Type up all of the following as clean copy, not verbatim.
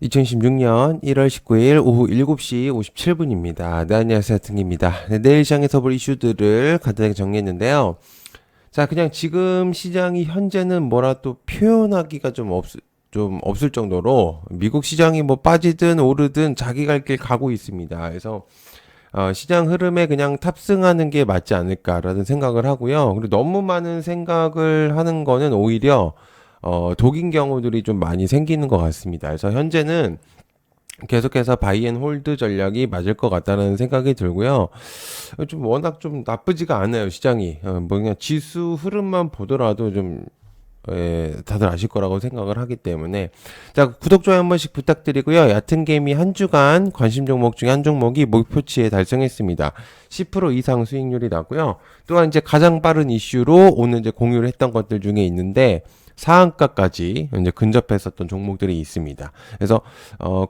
2016년 1월 19일 오후 7시 57분입니다. 네, 안녕하세요. 등입니다. 네, 내일 시장에서 볼 이슈들을 간단하게 정리했는데요. 자, 그냥 지금 시장이 현재는 뭐라 또 표현하기가 좀 없을 정도로 미국 시장이 뭐 빠지든 오르든 자기 갈 길 가고 있습니다. 그래서 시장 흐름에 그냥 탑승하는 게 맞지 않을까라는 생각을 하고요. 그리고 너무 많은 생각을 하는 거는 오히려 독인 경우들이 좀 많이 생기는 것 같습니다. 그래서 현재는 계속해서 바이앤홀드 전략이 맞을 것 같다는 생각이 들고요. 좀 워낙 좀 나쁘지가 않아요, 시장이. 뭐 그냥 지수 흐름만 보더라도 좀 다들 아실 거라고 생각을 하기 때문에 자, 구독 좋아요 한 번씩 부탁드리고요. 얕은 개미 한 주간 관심 종목 중에 한 종목이 목표치에 달성했습니다. 10% 이상 수익률이 나고요. 또한 이제 가장 빠른 이슈로 오늘 이제 공유를 했던 것들 중에 있는데 상한가까지 이제 근접했었던 종목들이 있습니다. 그래서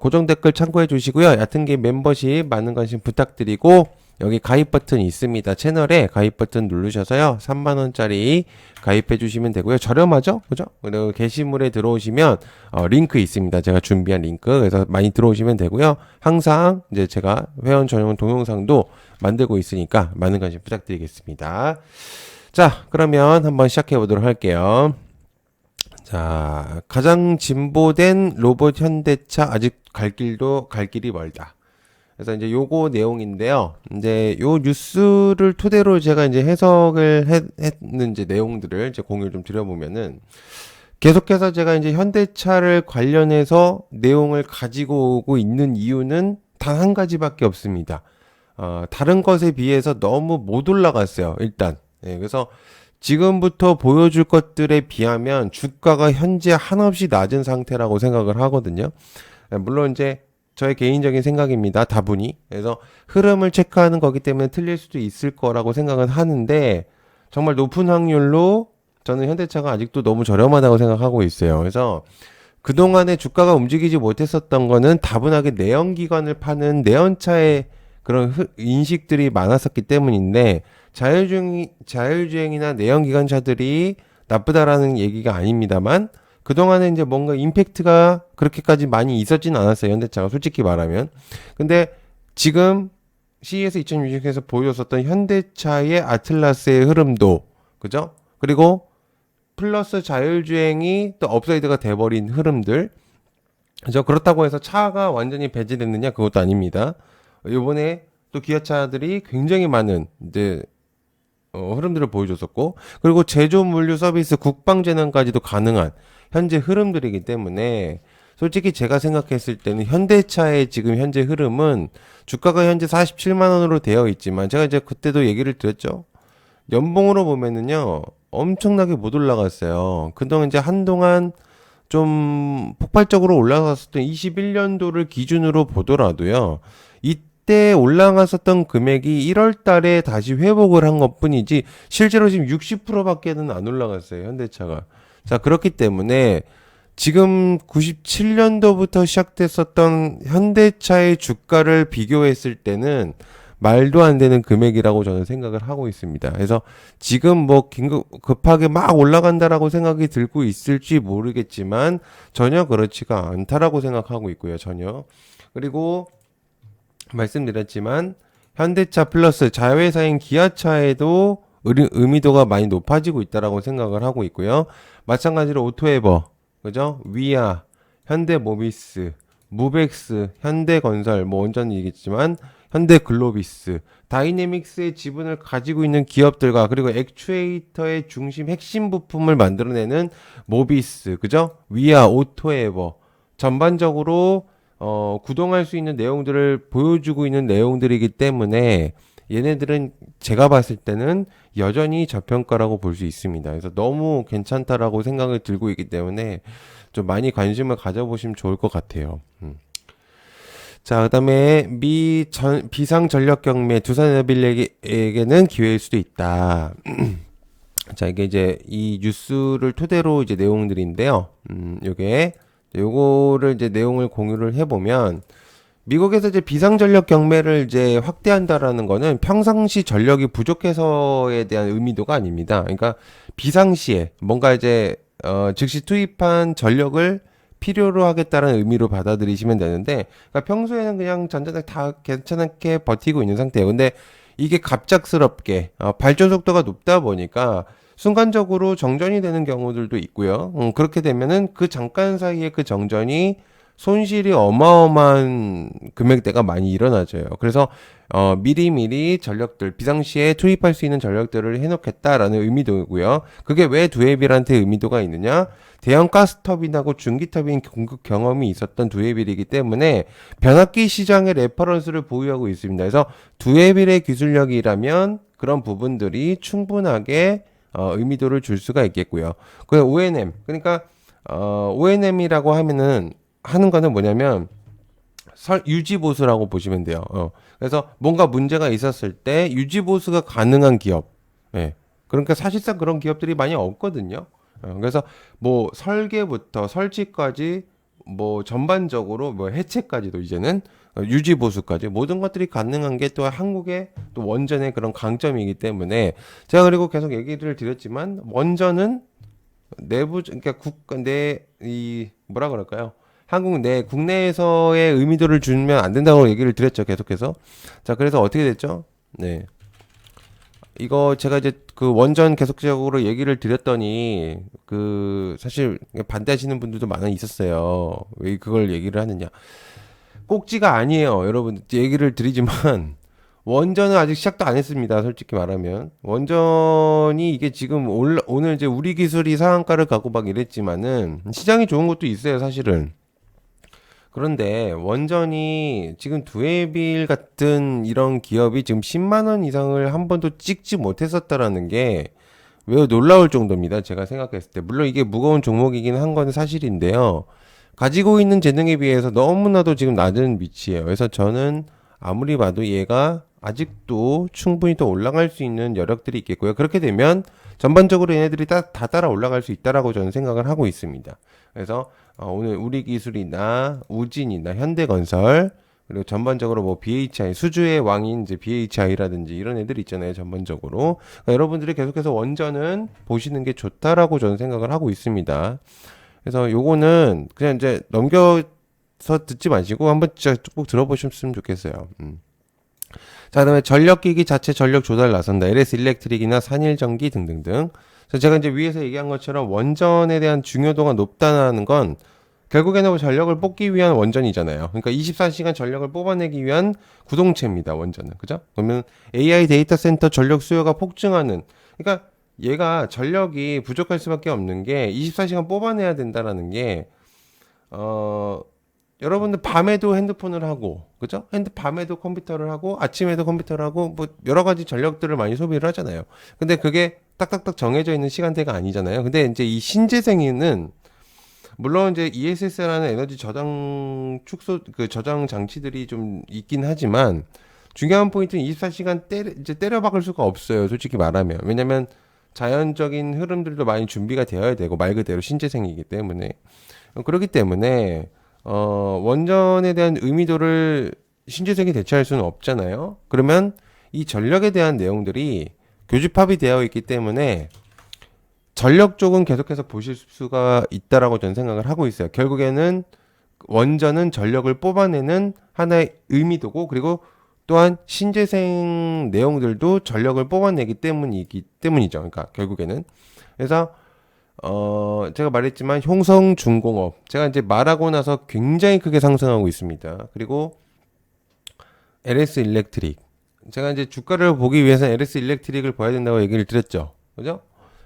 고정 댓글 참고해 주시고요. 얕은 개 멤버십 많은 관심 부탁드리고 여기 가입 버튼이 있습니다. 채널에 가입 버튼 누르셔서요. 3만원짜리 가입해 주시면 되고요. 저렴하죠? 그죠? 그리고 게시물에 들어오시면 링크 있습니다. 제가 준비한 링크. 그래서 많이 들어오시면 되고요. 항상 이제 제가 회원 전용 동영상도 만들고 있으니까 많은 관심 부탁드리겠습니다. 자, 그러면 한번 시작해 보도록 할게요. 자, 가장 진보된 로봇 현대차 아직 갈 길이 멀다. 그래서 이제 요거 내용인데요. 이제 요 뉴스를 토대로 제가 이제 해석을 했는 이제 내용들을 이제 공유를 좀 드려보면은 계속해서 제가 이제 현대차를 관련해서 내용을 가지고 오고 있는 이유는 단 한 가지밖에 없습니다. 다른 것에 비해서 너무 못 올라갔어요. 일단. 네, 그래서 지금부터 보여줄 것들에 비하면 주가가 현재 한없이 낮은 상태라고 생각을 하거든요. 물론 이제 저의 개인적인 생각입니다. 다분히. 그래서 흐름을 체크하는 거기 때문에 틀릴 수도 있을 거라고 생각은 하는데 정말 높은 확률로 저는 현대차가 아직도 너무 저렴하다고 생각하고 있어요. 그래서 그동안에 주가가 움직이지 못했었던 거는 다분하게 내연기관을 파는 내연차의 그런 인식들이 많았었기 때문인데 자율주행이나 내연기관차들이 나쁘다라는 얘기가 아닙니다만 그동안에 이제 뭔가 임팩트가 그렇게까지 많이 있었진 않았어요. 현대차가 솔직히 말하면. 근데 지금 CES 2026에서 보여줬었던 현대차의 아틀라스의 흐름도 그죠? 그리고 플러스 자율주행이 또 업사이드가 돼버린 흐름들 그죠? 그렇다고 해서 차가 완전히 배제됐느냐? 그것도 아닙니다. 이번에 또 기아차들이 굉장히 많은 이제 흐름들을 보여줬었고 그리고 제조 물류 서비스 국방 재난까지도 가능한 현재 흐름들이기 때문에 솔직히 제가 생각했을 때는 현대차의 지금 현재 흐름은 주가가 현재 47만 원으로 되어 있지만 제가 이제 그때도 얘기를 드렸죠. 연봉으로 보면은요 엄청나게 못 올라갔어요. 그동안 이제 한동안 좀 폭발적으로 올라갔었던 21년도를 기준으로 보더라도요. 이때 올라갔었던 금액이 1월 달에 다시 회복을 한 것뿐이지 실제로 지금 60%밖에는 안 올라갔어요. 현대차가. 자, 그렇기 때문에 지금 97년도부터 시작됐었던 현대차의 주가를 비교했을 때는 말도 안 되는 금액이라고 저는 생각을 하고 있습니다. 그래서 지금 뭐 급하게 막 올라간다라고 생각이 들고 있을지 모르겠지만 전혀 그렇지가 않다라고 생각하고 있고요. 전혀. 그리고 말씀드렸지만 현대차 플러스 자회사인 기아차에도 의미도가 많이 높아지고 있다라고 생각을 하고 있고요. 마찬가지로 오토에버, 그죠? 위아, 현대모비스, 무벡스, 현대건설, 뭐 온전히 얘기했지만 현대글로비스, 다이내믹스의 지분을 가지고 있는 기업들과 그리고 액추에이터의 중심 핵심 부품을 만들어내는 모비스, 그죠? 위아, 오토에버 전반적으로 구동할 수 있는 내용들을 보여주고 있는 내용들이기 때문에 얘네들은 제가 봤을 때는 여전히 저평가라고 볼 수 있습니다. 그래서 너무 괜찮다라고 생각을 들고 있기 때문에 좀 많이 관심을 가져보시면 좋을 것 같아요. 자, 그다음에 비상 전력 경매 두산에너빌에게는 기회일 수도 있다. 자, 이게 이제 이 뉴스를 토대로 이제 내용들인데요. 요거를 이제 내용을 공유를 해보면 미국에서 이제 비상전력 경매를 이제 확대한다라는 거는 평상시 전력이 부족해서에 대한 의미도가 아닙니다. 그러니까 비상시에 뭔가 이제 즉시 투입한 전력을 필요로 하겠다는 의미로 받아들이시면 되는데, 그러니까 평소에는 그냥 전자책 다 괜찮게 버티고 있는 상태예요. 근데 이게 갑작스럽게 발전 속도가 높다 보니까 순간적으로 정전이 되는 경우들도 있고요. 그렇게 되면은 그 잠깐 사이에 그 정전이 손실이 어마어마한 금액대가 많이 일어나져요. 그래서 미리미리 전력들 비상시에 투입할 수 있는 전력들을 해놓겠다라는 의미도고요. 그게 왜 두에빌한테 의미도가 있느냐? 대형 가스터빈하고 중기터빈 공급 경험이 있었던 두에빌이기 때문에 변압기 시장의 레퍼런스를 보유하고 있습니다. 그래서 두에빌의 기술력이라면 그런 부분들이 충분하게 의미도를 줄 수가 있겠고요. 그 ONM 그러니까 ONM이라고 하는 거는 뭐냐면 유지보수라고 보시면 돼요. 그래서 뭔가 문제가 있었을 때 유지보수가 가능한 기업. 예. 그러니까 사실상 그런 기업들이 많이 없거든요. 그래서 뭐 설계부터 설치까지 뭐 전반적으로 뭐 해체까지도 이제는 유지보수까지 모든 것들이 가능한 게 또 한국의 또 원전의 그런 강점이기 때문에 제가 그리고 계속 얘기를 드렸지만 원전은 내부 그러니까 국가 내이 뭐라 그럴까요? 한국 내 국내에서의 의미도를 주면 안 된다고 얘기를 드렸죠. 계속해서. 자, 그래서 어떻게 됐죠? 네. 이거 제가 이제 그 원전 계속적으로 얘기를 드렸더니 그 사실 반대하시는 분들도 많이 있었어요. 왜 그걸 얘기를 하느냐? 꼭지가 아니에요. 여러분 얘기를 드리지만 원전은 아직 시작도 안 했습니다. 솔직히 말하면 원전이 이게 지금 오늘 이제 우리 기술이 상한가를 가고 막 이랬지만은 시장이 좋은 것도 있어요. 사실은. 그런데 원전이 지금 두에빌 같은 이런 기업이 지금 10만 원 이상을 한 번도 찍지 못했었다라는 게 매우 놀라울 정도입니다. 제가 생각했을 때. 물론 이게 무거운 종목이긴 한 건 사실인데요. 가지고 있는 재능에 비해서 너무나도 지금 낮은 위치예요. 그래서 저는 아무리 봐도 얘가 아직도 충분히 더 올라갈 수 있는 여력들이 있겠고요. 그렇게 되면 전반적으로 얘네들이 다 따라 올라갈 수 있다라고 저는 생각을 하고 있습니다. 그래서 오늘 우리기술이나 우진이나 현대건설 그리고 전반적으로 뭐 BHI 수주의 왕인 이제 BHI라든지 이런 애들 있잖아요. 전반적으로 그러니까 여러분들이 계속해서 원전은 보시는 게 좋다라고 저는 생각을 하고 있습니다. 그래서 요거는 그냥 이제 넘겨서 듣지 마시고 한번 진짜 꼭 들어보셨으면 좋겠어요. 자, 그다음에 전력기기 자체 전력 조달 나선다. LS 일렉트릭이나 산일전기 등등등. 그래서 제가 이제 위에서 얘기한 것처럼 원전에 대한 중요도가 높다는 건 결국에는 전력을 뽑기 위한 원전이잖아요. 그러니까 24시간 전력을 뽑아내기 위한 구동체입니다. 원전은. 그죠? 그러면 AI 데이터 센터 전력 수요가 폭증하는 그러니까 얘가 전력이 부족할 수밖에 없는 게 24시간 뽑아내야 된다라는 게 여러분들 밤에도 핸드폰을 하고, 그죠? 밤에도 컴퓨터를 하고, 아침에도 컴퓨터를 하고, 뭐, 여러 가지 전력들을 많이 소비를 하잖아요. 근데 그게 딱딱딱 정해져 있는 시간대가 아니잖아요. 근데 이제 이 신재생에는, 물론 이제 ESS라는 에너지 저장 저장 장치들이 좀 있긴 하지만, 중요한 포인트는 24시간 이제 때려박을 수가 없어요. 솔직히 말하면. 왜냐면, 자연적인 흐름들도 많이 준비가 되어야 되고, 말 그대로 신재생이기 때문에. 그렇기 때문에, 원전에 대한 의미도를 신재생이 대체할 수는 없잖아요. 그러면 이 전력에 대한 내용들이 교집합이 되어 있기 때문에 전력 쪽은 계속해서 보실 수가 있다라고 저는 생각을 하고 있어요. 결국에는 원전은 전력을 뽑아내는 하나의 의미도고 그리고 또한 신재생 내용들도 전력을 뽑아내기 때문이죠. 그러니까 결국에는. 그래서 제가 말했지만 효성중공업 제가 이제 말하고 나서 굉장히 크게 상승하고 있습니다. 그리고 LS 일렉트릭 제가 이제 주가를 보기 위해서 LS 일렉트릭을 봐야 된다고 얘기를 드렸죠. 그죠?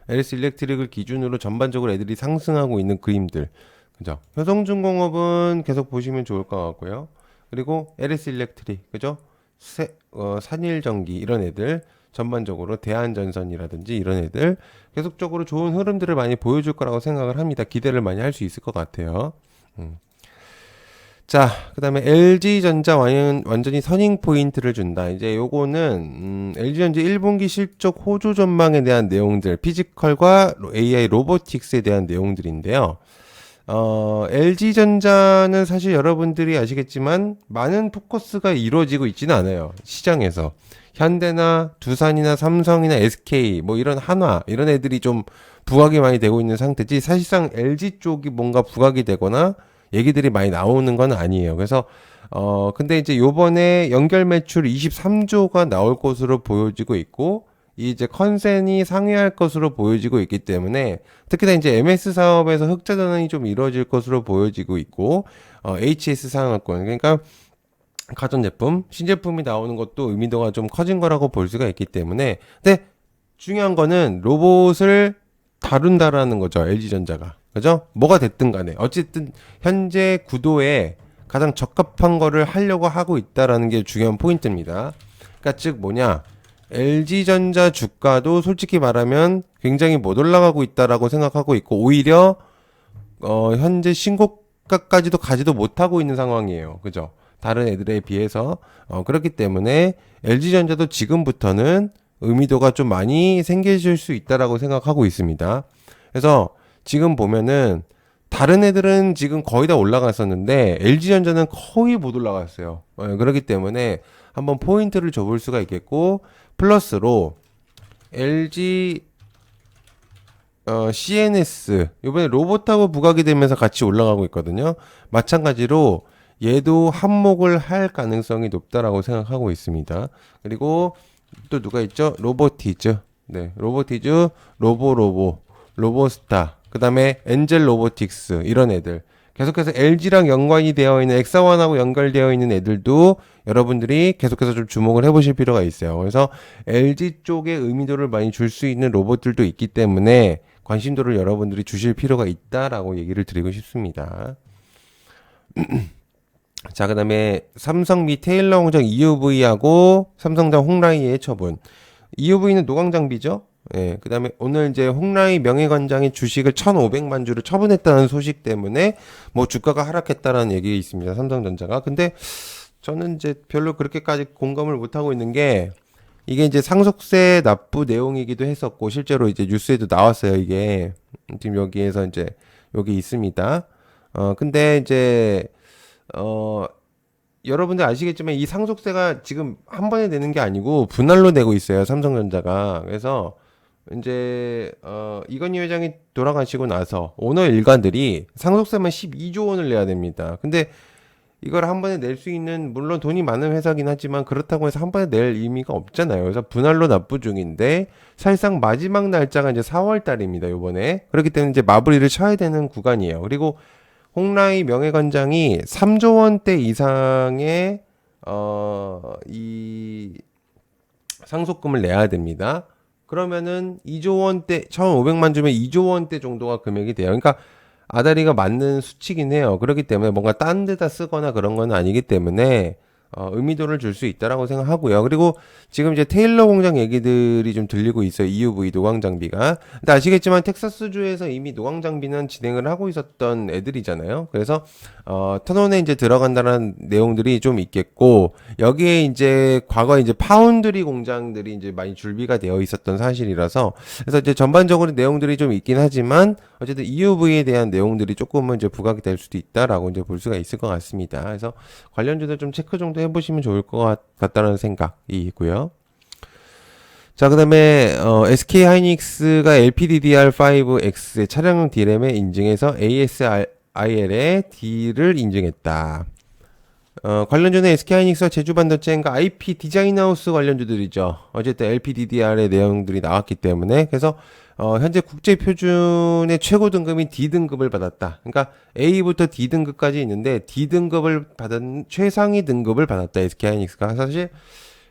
LS 일렉트릭을 기준으로 전반적으로 애들이 상승하고 있는 그림들. 그죠? 효성중공업은 계속 보시면 좋을 것 같고요. 그리고 LS 일렉트릭 그죠? 산일전기 이런 애들 전반적으로 대한전선이라든지 이런 애들 계속적으로 좋은 흐름들을 많이 보여줄 거라고 생각을 합니다. 기대를 많이 할 수 있을 것 같아요. 자, 그 다음에 LG전자 완전히 선행 포인트를 준다. 이제 요거는 LG전자 1분기 실적 호조 전망에 대한 내용들, 피지컬과 AI 로보틱스에 대한 내용들인데요. LG전자는 사실 여러분들이 아시겠지만 많은 포커스가 이루어지고 있지는 않아요. 시장에서. 현대나 두산이나 삼성이나 SK 뭐 이런 한화 이런 애들이 좀 부각이 많이 되고 있는 상태지 사실상 LG 쪽이 뭔가 부각이 되거나 얘기들이 많이 나오는 건 아니에요. 그래서 근데 이제 요번에 연결 매출 23조가 나올 것으로 보여지고 있고 이제 컨센이 상회할 것으로 보여지고 있기 때문에 특히나 이제 MS 사업에서 흑자 전환이 좀 이루어질 것으로 보여지고 있고 HS 상한권 그러니까 가전제품, 신제품이 나오는 것도 의미도가 좀 커진 거라고 볼 수가 있기 때문에 근데 중요한 거는 로봇을 다룬다라는 거죠. LG전자가. 그죠? 뭐가 됐든 간에 어쨌든 현재 구도에 가장 적합한 거를 하려고 하고 있다라는 게 중요한 포인트입니다. 그러니까 즉 뭐냐? LG전자 주가도 솔직히 말하면 굉장히 못 올라가고 있다라고 생각하고 있고 오히려 현재 신고가까지도 가지도 못하고 있는 상황이에요. 그죠? 다른 애들에 비해서 그렇기 때문에 LG전자도 지금부터는 의미도가 좀 많이 생겨질 수 있다라고 생각하고 있습니다. 그래서 지금 보면은 다른 애들은 지금 거의 다 올라갔었는데 LG전자는 거의 못 올라갔어요. 그렇기 때문에 한번 포인트를 줘볼 수가 있겠고 플러스로 LG CNS 이번에 로봇하고 부각이 되면서 같이 올라가고 있거든요. 마찬가지로 얘도 한몫을 할 가능성이 높다라고 생각하고 있습니다. 그리고 또 누가 있죠? 로보티즈. 네, 로보티즈, 로보스타. 그 다음에 엔젤 로보틱스 이런 애들. 계속해서 LG랑 연관이 되어 있는 엑사원하고 연결되어 있는 애들도 여러분들이 계속해서 좀 주목을 해보실 필요가 있어요. 그래서 LG 쪽에 의미도를 많이 줄 수 있는 로봇들도 있기 때문에 관심도를 여러분들이 주실 필요가 있다라고 얘기를 드리고 싶습니다. 자, 그 다음에 삼성 미 테일러 공장 EUV하고 삼성장 홍라이의 처분. EUV는 노광 장비죠? 예, 그 다음에 오늘 이제 홍라이 명예관장이 주식을 1,500만 주를 처분했다는 소식 때문에 뭐 주가가 하락했다라는 얘기 있습니다. 삼성전자가. 근데 저는 이제 별로 그렇게까지 공감을 못하고 있는 게 이게 이제 상속세 납부 내용이기도 했었고 실제로 이제 뉴스에도 나왔어요. 이게 지금 여기에서 이제 여기 있습니다. 근데 이제 여러분들 아시겠지만 이 상속세가 지금 한 번에 내는 게 아니고 분할로 내고 있어요. 삼성전자가. 그래서 이제 이건희 회장이 돌아가시고 나서 오너 일가들이 상속세만 12조 원을 내야 됩니다. 근데 이걸 한 번에 낼 수 있는 물론 돈이 많은 회사긴 하지만 그렇다고 해서 한 번에 낼 의미가 없잖아요. 그래서 분할로 납부 중인데 사실상 마지막 날짜가 이제 4월 달입니다. 요번에. 그렇기 때문에 이제 마무리를 쳐야 되는 구간이에요. 그리고 홍라이 명예관장이 3조 원대 이상의 이 상속금을 내야 됩니다. 그러면은 2조 원대 1,500만 주면 2조 원대 정도가 금액이 돼요. 그러니까 아다리가 맞는 수치긴 해요. 그렇기 때문에 뭔가 딴 데다 쓰거나 그런 건 아니기 때문에 의미도를 줄 수 있다라고 생각하고요. 그리고 지금 이제 테일러 공장 얘기들이 좀 들리고 있어요. EUV 노광 장비가. 근데 아시겠지만 텍사스주에서 이미 노광 장비는 진행을 하고 있었던 애들이잖아요. 그래서 터널에 이제 들어간다는 내용들이 좀 있겠고 여기에 이제 과거에 이제 파운드리 공장들이 이제 많이 준비가 되어 있었던 사실이라서 그래서 이제 전반적으로 내용들이 좀 있긴 하지만 어쨌든 EUV에 대한 내용들이 조금은 이제 부각이 될 수도 있다라고 이제 볼 수가 있을 것 같습니다. 그래서 관련주들 좀 체크 정도 해보시면 좋을 것 같다는 생각이고요. 자, 그 다음에 SK 하이닉스가 LPDDR5X의 차량용 D램에 인증해서 ASIL의 D를 인증했다. 관련주는 SK하이닉스와 제주반도체인가 IP 디자인하우스 관련주들이죠. 어쨌든 LPDDR의 내용들이 나왔기 때문에 그래서 현재 국제표준의 최고 등급인 D등급을 받았다. 그러니까 A부터 D등급까지 있는데 D등급을 받은 최상위 등급을 받았다. SK하이닉스가 사실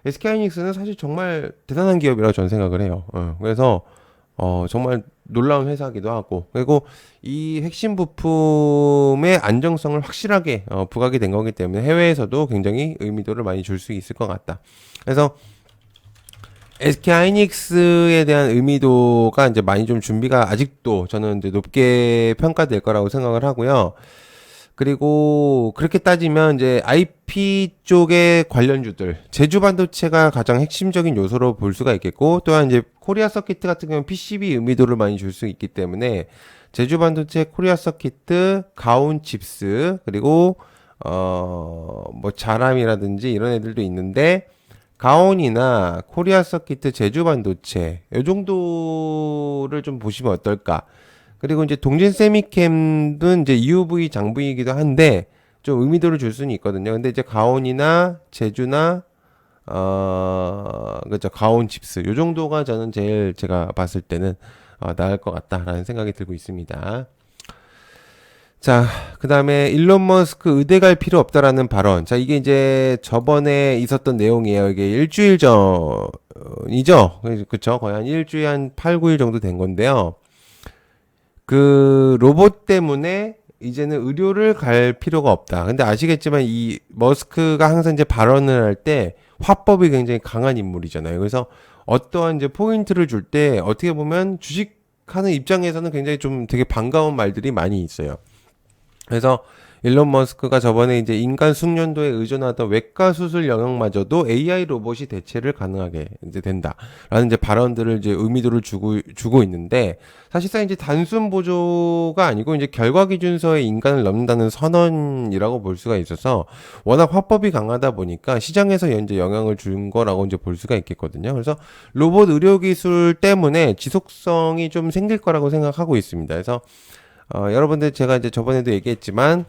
SK하이닉스는 사실 정말 대단한 기업이라고 저는 생각을 해요. 그래서 정말 놀라운 회사기도 하고 그리고 이 핵심 부품의 안정성을 확실하게 부각이 된 거기 때문에 해외에서도 굉장히 의미도를 많이 줄 수 있을 것 같다. 그래서 SK하이닉스에 대한 의미도가 이제 많이 좀 준비가 아직도 저는 이제 높게 평가될 거라고 생각을 하고요. 그리고 그렇게 따지면 이제 IP 쪽의 관련주들 제주 반도체가 가장 핵심적인 요소로 볼 수가 있겠고 또한 이제 코리아 서키트 같은 경우는 PCB 의미도를 많이 줄 수 있기 때문에 제주 반도체, 코리아 서키트, 가온 칩스 그리고 뭐 자람이라든지 이런 애들도 있는데 가온이나 코리아 서키트, 제주 반도체 이 정도를 좀 보시면 어떨까. 그리고 이제 동진 세미캠도 이제 EUV 장비이기도 한데 좀 의미도를 줄 수는 있거든요. 근데 이제 가온이나 제주나 그죠, 가온 칩스 요 정도가 저는 제일 제가 봤을 때는 나을 것 같다라는 생각이 들고 있습니다. 자, 그 다음에 일론 머스크 의대 갈 필요 없다라는 발언. 자, 이게 이제 저번에 있었던 내용이에요. 이게 일주일 전이죠. 그쵸? 거의 한 일주일 한 8, 9일 정도 된 건데요. 그 로봇 때문에 이제는 의료를 갈 필요가 없다. 근데 아시겠지만 이 머스크가 항상 이제 발언을 할 때 화법이 굉장히 강한 인물이잖아요. 그래서 어떠한 이제 포인트를 줄 때 어떻게 보면 주식하는 입장에서는 굉장히 좀 되게 반가운 말들이 많이 있어요. 그래서 일론 머스크가 저번에 이제 인간 숙련도에 의존하던 외과 수술 영역마저도 AI 로봇이 대체를 가능하게 이제 된다라는 이제 발언들을 이제 의미도를 주고 있는데 사실상 이제 단순 보조가 아니고 이제 결과 기준서에 인간을 넘는다는 선언이라고 볼 수가 있어서 워낙 화법이 강하다 보니까 시장에서 이제 영향을 준 거라고 이제 볼 수가 있겠거든요. 그래서 로봇 의료 기술 때문에 지속성이 좀 생길 거라고 생각하고 있습니다. 그래서 여러분들 제가 이제 저번에도 얘기했지만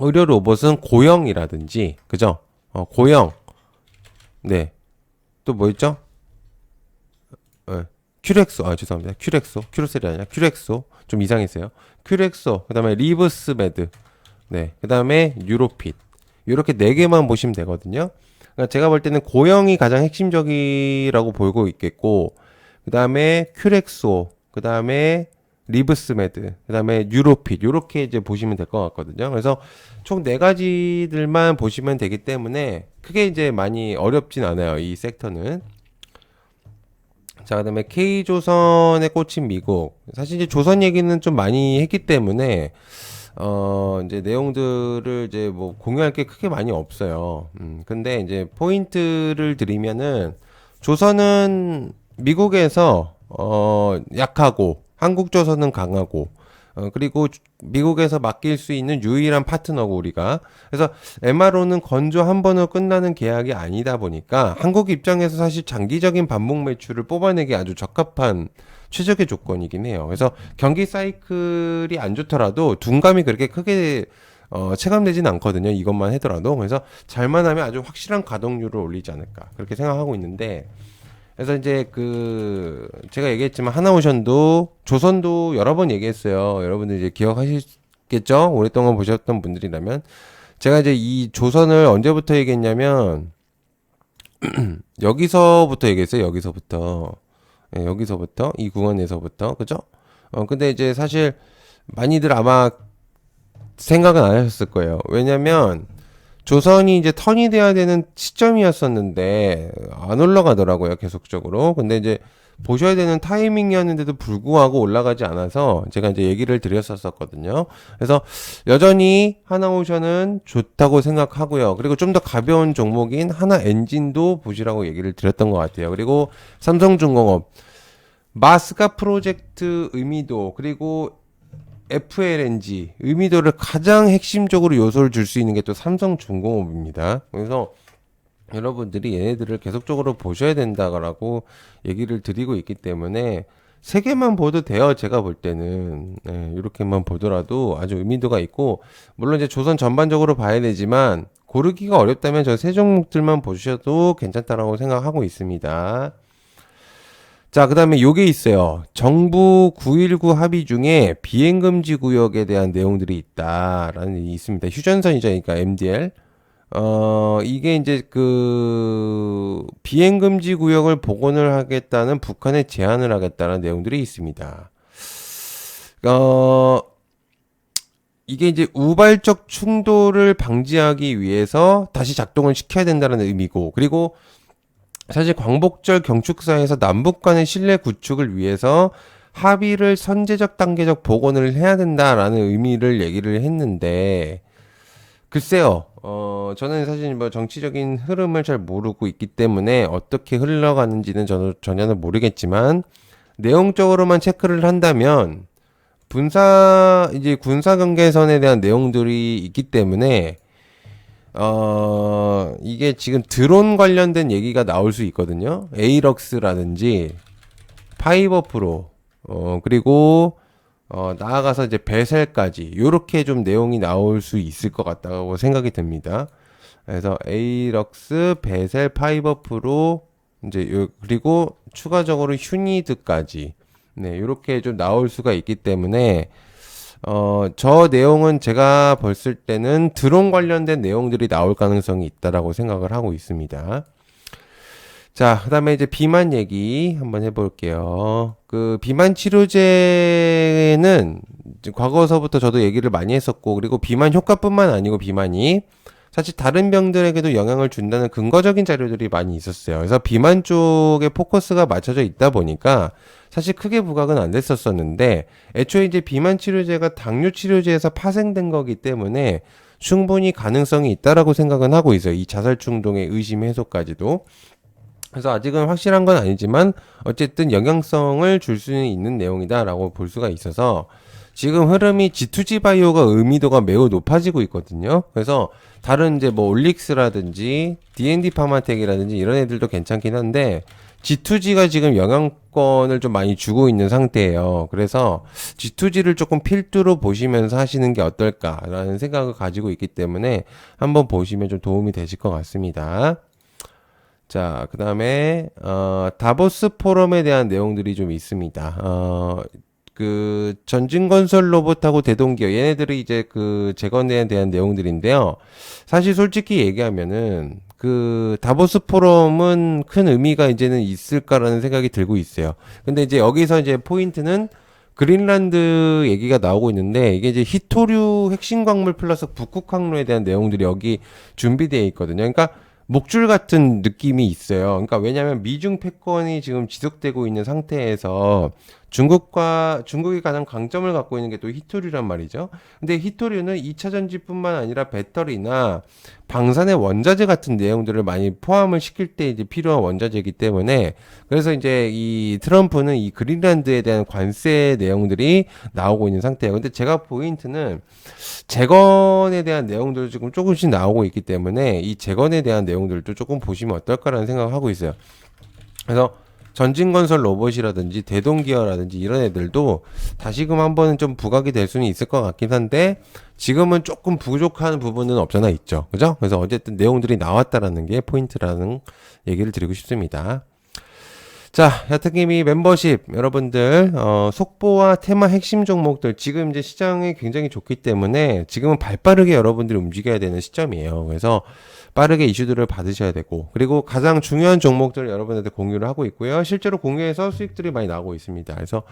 의료 로봇은 고영이라든지 그죠? 고영. 네. 또 뭐 있죠? 큐렉소. 죄송합니다. 큐렉소. 큐로셀이 아니라 큐렉소. 좀 이상했어요. 큐렉소. 그다음에 리브스메드. 네. 그다음에 뉴로핏. 이렇게 네 개만 보시면 되거든요. 그러니까 제가 볼 때는 고영이 가장 핵심적이라고 보고 있겠고 그다음에 큐렉소. 그다음에 리브스메드, 그 다음에 뉴로핏, 요렇게 이제 보시면 될 것 같거든요. 그래서 총 네 가지들만 보시면 되기 때문에 크게 이제 많이 어렵진 않아요. 이 섹터는. 자, 그 다음에 K조선에 꽂힌 미국. 사실 이제 조선 얘기는 좀 많이 했기 때문에, 이제 내용들을 이제 뭐 공유할 게 크게 많이 없어요. 근데 이제 포인트를 드리면은, 조선은 미국에서, 약하고, 한국조선은 강하고 그리고 미국에서 맡길 수 있는 유일한 파트너고 우리가 그래서 MRO는 건조 한 번으로 끝나는 계약이 아니다 보니까 한국 입장에서 사실 장기적인 반복 매출을 뽑아내기 아주 적합한 최적의 조건이긴 해요. 그래서 경기 사이클이 안 좋더라도 둔감이 그렇게 크게 체감되진 않거든요. 이것만 하더라도 그래서 잘만 하면 아주 확실한 가동률을 올리지 않을까 그렇게 생각하고 있는데 그래서 이제 제가 얘기했지만 하나오션도 조선도 여러 번 얘기했어요. 여러분들 이제 기억하시겠죠? 오랫동안 보셨던 분들이라면 제가 이제 이 조선을 언제부터 얘기했냐면 여기서부터 얘기했어요. 여기서부터. 네, 여기서부터 이 구간에서부터 그죠? 근데 이제 사실 많이들 아마 생각은 안 하셨을 거예요. 왜냐면 조선이 이제 턴이 돼야 되는 시점이었었는데 안 올라가더라고요 계속적으로. 근데 이제 보셔야 되는 타이밍이었는데도 불구하고 올라가지 않아서 제가 이제 얘기를 드렸었거든요. 그래서 여전히 하나오션은 좋다고 생각하고요. 그리고 좀 더 가벼운 종목인 하나엔진도 보시라고 얘기를 드렸던 것 같아요. 그리고 삼성중공업 마스가 프로젝트 의미도 그리고 FLNG 의미도를 가장 핵심적으로 요소를 줄 수 있는 게 또 삼성중공업입니다. 그래서 여러분들이 얘네들을 계속적으로 보셔야 된다라고 얘기를 드리고 있기 때문에 세 개만 보도 돼요. 제가 볼 때는 이렇게만 보더라도 아주 의미도가 있고 물론 이제 조선 전반적으로 봐야 되지만 고르기가 어렵다면 저 세 종목들만 보셔도 괜찮다라고 생각하고 있습니다. 자, 그 다음에 요게 있어요. 정부 9.19 합의 중에 비행금지 구역에 대한 내용들이 있다라는 게 있습니다. 휴전선이죠. 그러니까 MDL. 이게 이제 비행금지 구역을 복원을 하겠다는 북한에 제안을 하겠다는 내용들이 있습니다. 이게 이제 우발적 충돌을 방지하기 위해서 다시 작동을 시켜야 된다는 의미고, 그리고 사실 광복절 경축사에서 남북 간의 신뢰 구축을 위해서 합의를 선제적 단계적 복원을 해야 된다라는 의미를 얘기를 했는데 글쎄요. 저는 사실 뭐 정치적인 흐름을 잘 모르고 있기 때문에 어떻게 흘러가는지는 저는 전혀는 모르겠지만 내용적으로만 체크를 한다면 이제 군사 경계선에 대한 내용들이 있기 때문에 이게 지금 드론 관련된 얘기가 나올 수 있거든요. 에이럭스라든지 파이버 프로, 그리고 나아가서 이제 베셀까지 요렇게 좀 내용이 나올 수 있을 것 같다고 생각이 듭니다. 그래서 에이럭스, 베셀, 파이버 프로 이제 그리고 추가적으로 휴니드까지 네, 요렇게 좀 나올 수가 있기 때문에 저 내용은 제가 봤을 때는 드론 관련된 내용들이 나올 가능성이 있다라고 생각을 하고 있습니다. 자, 그다음에 이제 비만 얘기 한번 해볼게요. 그 비만 치료제는 이제 과거서부터 저도 얘기를 많이 했었고, 그리고 비만 효과뿐만 아니고 비만이 사실 다른 병들에게도 영향을 준다는 근거적인 자료들이 많이 있었어요. 그래서 비만 쪽에 포커스가 맞춰져 있다 보니까 사실 크게 부각은 안 됐었었는데, 애초에 이제 비만 치료제가 당뇨 치료제에서 파생된 거기 때문에 충분히 가능성이 있다라고 생각은 하고 있어요. 이 자살 충동의 의심 해소까지도. 그래서 아직은 확실한 건 아니지만 어쨌든 영향성을 줄 수는 있는 내용이다라고 볼 수가 있어서 지금 흐름이 G2G 바이오가 의미도가 매우 높아지고 있거든요. 그래서 다른 이제 뭐 올릭스라든지 D&D 파마텍이라든지 이런 애들도 괜찮긴 한데 G2G가 지금 영향권을 좀 많이 주고 있는 상태예요. 그래서 G2G를 조금 필두로 보시면서 하시는 게 어떨까라는 생각을 가지고 있기 때문에 한번 보시면 좀 도움이 되실 것 같습니다. 자, 그 다음에, 다보스 포럼에 대한 내용들이 좀 있습니다. 그, 전진건설 로봇하고 대동기업, 얘네들이 이제 그 재건에 대한 내용들인데요. 사실 솔직히 얘기하면은, 그, 다보스 포럼은 큰 의미가 이제는 있을까라는 생각이 들고 있어요. 근데 이제 여기서 이제 포인트는 그린란드 얘기가 나오고 있는데, 이게 이제 히토류 핵심 광물 플러스 북극 항로에 대한 내용들이 여기 준비되어 있거든요. 그러니까, 목줄 같은 느낌이 있어요. 그러니까 왜냐하면 미중 패권이 지금 지속되고 있는 상태에서 중국이 가장 강점을 갖고 있는 게 또 히토류란 말이죠. 근데 히토류는 2차 전지뿐만 아니라 배터리나 방사능 원자재 같은 내용들을 많이 포함을 시킬 때 이제 필요한 원자재이기 때문에 그래서 이제 이 트럼프는 이 그린란드에 대한 관세 내용들이 나오고 있는 상태예요. 근데 제가 포인트는 재건에 대한 내용들도 지금 조금씩 나오고 있기 때문에 이 재건에 대한 내용들도 조금 보시면 어떨까라는 생각을 하고 있어요. 그래서 전진건설 로봇이라든지 대동기어라든지 이런 애들도 다시금 한번은 좀 부각이 될 수는 있을 것 같긴 한데 지금은 조금 부족한 부분은 없잖아 있죠. 그죠? 그래서 어쨌든 내용들이 나왔다라는 게 포인트라는 얘기를 드리고 싶습니다. 자, 야트님이 멤버십 여러분들 속보와 테마 핵심 종목들 지금 이제 시장이 굉장히 좋기 때문에 지금은 발빠르게 여러분들이 움직여야 되는 시점이에요. 그래서 빠르게 이슈들을 받으셔야 되고 그리고 가장 중요한 종목들을 여러분한테 공유를 하고 있고요. 실제로 공유해서 수익들이 많이 나오고 있습니다. 그래서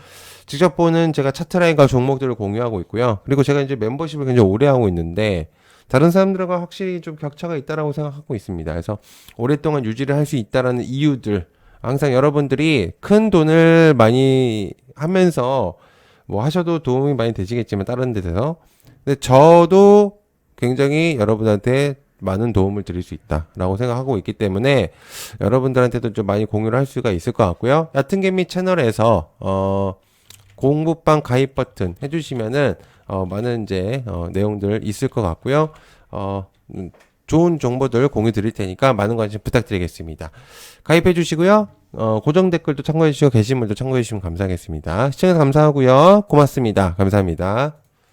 직접 보는 제가 차트라인과 종목들을 공유하고 있고요. 그리고 제가 이제 멤버십을 굉장히 오래 하고 있는데 다른 사람들과 확실히 좀 격차가 있다라고 생각하고 있습니다. 그래서 오랫동안 유지를 할 수 있다라는 이유들 항상 여러분들이 큰 돈을 많이 하면서 뭐 하셔도 도움이 많이 되시겠지만 다른 데서 근데 저도 굉장히 여러분한테 많은 도움을 드릴 수 있다라고 생각하고 있기 때문에 여러분들한테도 좀 많이 공유를 할 수가 있을 것 같고요. 얕은개미 채널에서 공부방 가입 버튼 해주시면은 많은 이제 내용들 있을 것 같고요. 좋은 정보들 공유 드릴 테니까 많은 관심 부탁드리겠습니다. 가입해 주시고요. 고정 댓글도 참고해 주시고 게시물도 참고해 주시면 감사하겠습니다. 시청해서 감사하고요. 고맙습니다. 감사합니다.